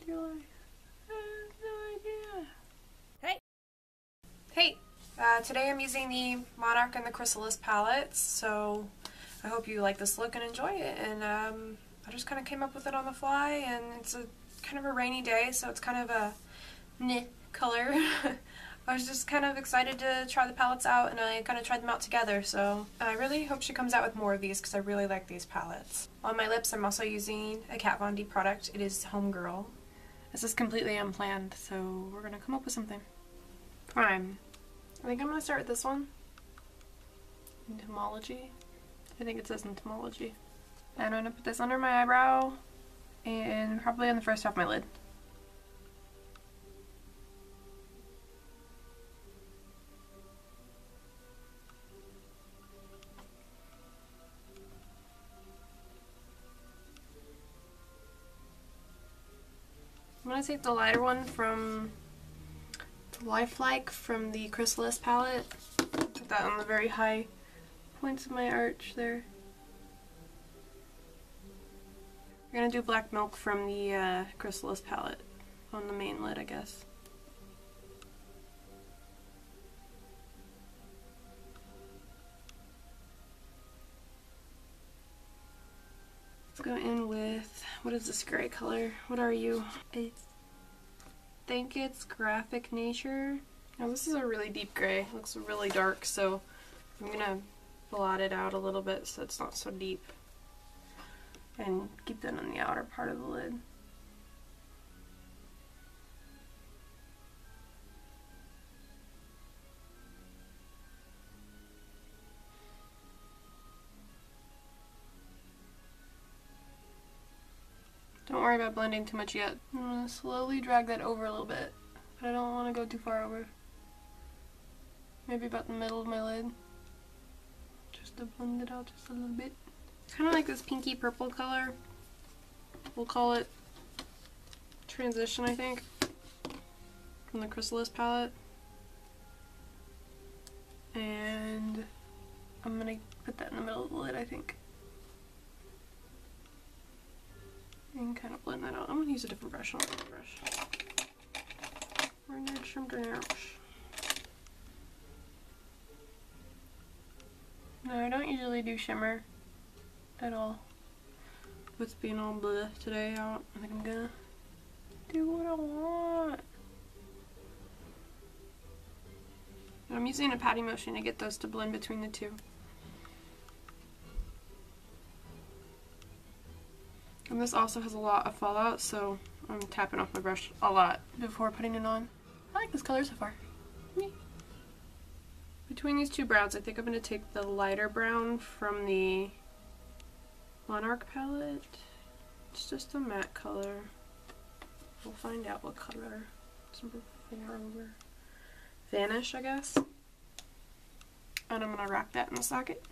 with your life? I have no idea. Hey! Hey! Today I'm using the Monarch and the Chrysalis palettes, so I hope you like this look and enjoy it. And I just kind of came up with it on the fly, and it's a kind of a rainy day, so it's kind of a meh color. I was just kind of excited to try the palettes out, and I kind of tried them out together, so I really hope she comes out with more of these because I really like these palettes. On my lips I'm also using a Kat Von D product. It is Homegirl. This is completely unplanned, so we're going to come up with something. Prime. I think I'm going to start with this one. Entomology. I think it says entomology. And I'm going to put this under my eyebrow and probably on the first half of my lid. I'm going to take the lighter one from the Lifelike from the Chrysalis palette. Put that on the very high points of my arch there. We're going to do Black Milk from the Chrysalis palette on the main lid, I guess. Let's go in with, what is this gray color? What are you? I think it's Graphic Nature. Now this is a really deep gray. It looks really dark, so I'm gonna blot it out a little bit so it's not so deep. And keep that on the outer part of the lid. Don't worry about blending too much yet. I'm going to slowly drag that over a little bit, but I don't want to go too far over. Maybe about the middle of my lid. Just to blend it out just a little bit. It's kind of like this pinky purple color. We'll call it Transition, I think, from the Chrysalis palette. And I'm going to put that in the middle of the lid, I think. And kind of blend that out. I'm going to use a different brush, not this brush. No, I don't usually do shimmer at all. With being all bleh today, I think I'm gonna do what I want. And I'm using a patty motion to get those to blend between the two. And this also has a lot of fallout, so I'm tapping off my brush a lot before putting it on. I like this color so far. Yeah. Between these two browns, I think I'm going to take the lighter brown from the Monarch palette. It's just a matte color. We'll find out what color. It's number 4 over. Vanish, I guess. And I'm going to wrap that in the socket.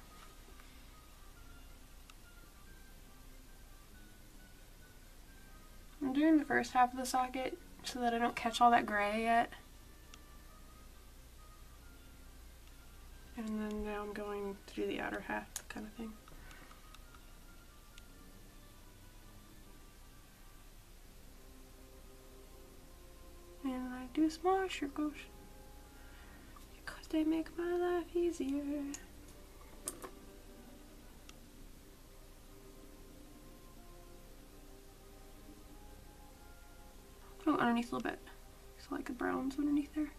I'm doing the first half of the socket so that I don't catch all that gray yet. And then now I'm going to do the outer half kind of thing. And I do small circles because they make my life easier. Oh, underneath a little bit. So like the browns underneath there.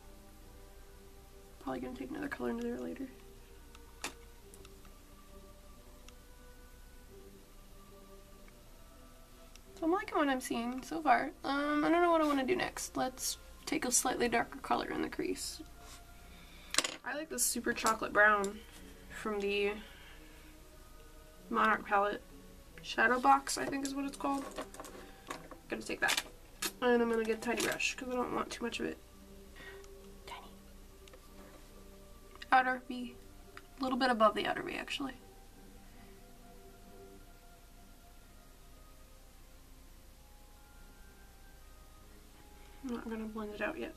Probably gonna take another color into there later. So I'm liking what I'm seeing so far. I don't know what I want to do next. Let's take a slightly darker color in the crease. I like this super chocolate brown from the Monarch palette. Shadow Box, I think is what it's called. I'm gonna take that. And I'm gonna get a tiny brush because I don't want too much of it. Tiny. Outer V. A little bit above the outer V, actually. I'm not gonna blend it out yet.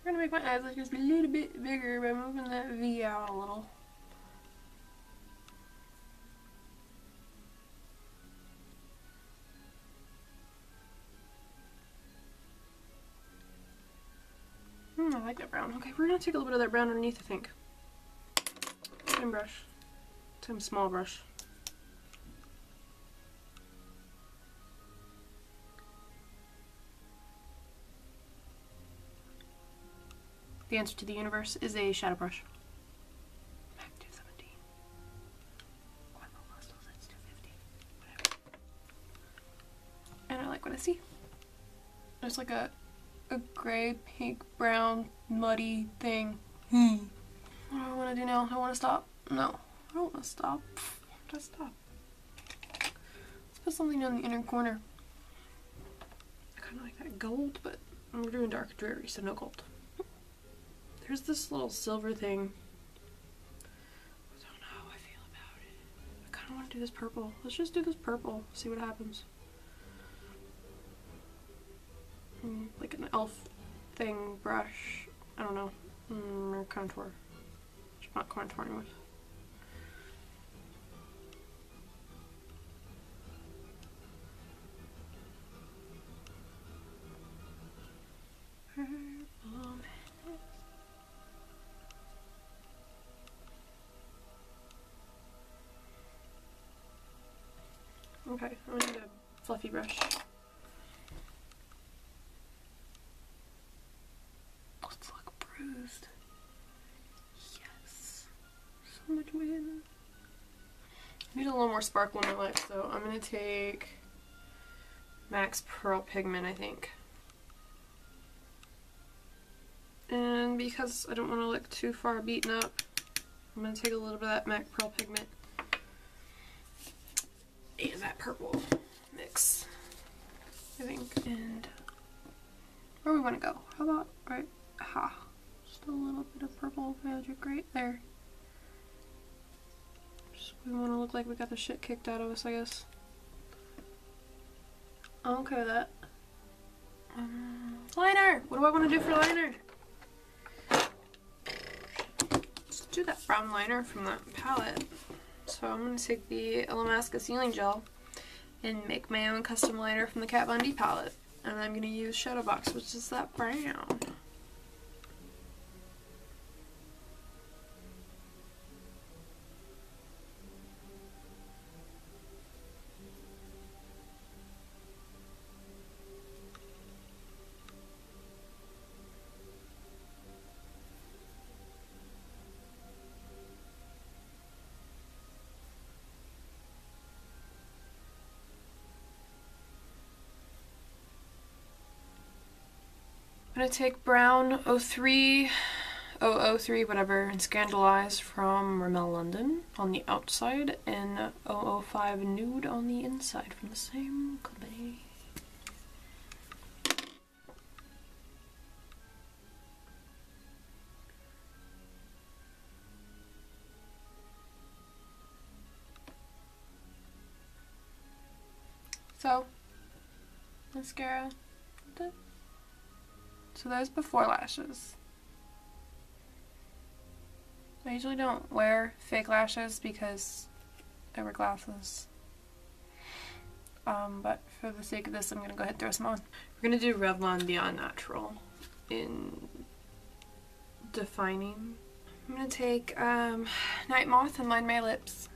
I'm gonna make my eyes look just a little bit bigger by moving that V out a little. brown. Okay, we're gonna take a little bit of that brown underneath, I think. Same brush. Same small brush. The answer to the universe is a shadow brush. MAC 217. It's 250. Whatever. And I like what I see. There's like a gray, pink, brown, muddy thing. What do I want to do now? I want to stop. No, I don't want to stop. Just stop. Let's put something on the inner corner. I kind of like that gold, but we're doing dark dreary, so no gold. There's this little silver thing. I don't know how I feel about it. I kind of want to do this purple. Let's just do this purple. See what happens. Like an elf thing brush. I don't know. Or contour. Which I'm not contouring with. Okay, I'm gonna need a fluffy brush. Let's look bruised. Yes. So much wind. I need a little more sparkle in my life, so I'm gonna take MAC's Pearl Pigment, I think. And because I don't want to look too far beaten up, I'm gonna take a little bit of that MAC Pearl Pigment and that purple mix, I think. And where we want to go? How about right? Ha! Just a little bit of purple magic right there. Just, we want to look like we got the shit kicked out of us, I guess. I'm okay with that. Liner! What do I want to do for liner? Let's do that brown liner from that palette. So I'm going to take the Illamasqua Sealing Gel and make my own custom liner from the Kat Von D palette. And I'm going to use Shadow Box, which is that brown. I'm going to take brown 03, 003, whatever, and Scandalize from Rimmel London on the outside, and 005 Nude on the inside from the same company. So, mascara. So there's before lashes. I usually don't wear fake lashes because I wear glasses. But for the sake of this, I'm going to go ahead and throw some on. We're going to do Revlon Beyond Natural in defining. I'm going to take Nightmoth and line my lips.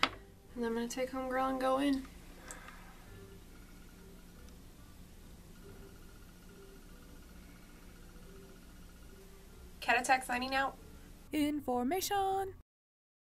And then I'm going to take Homegirl and go in. Cat Attack signing out. Information.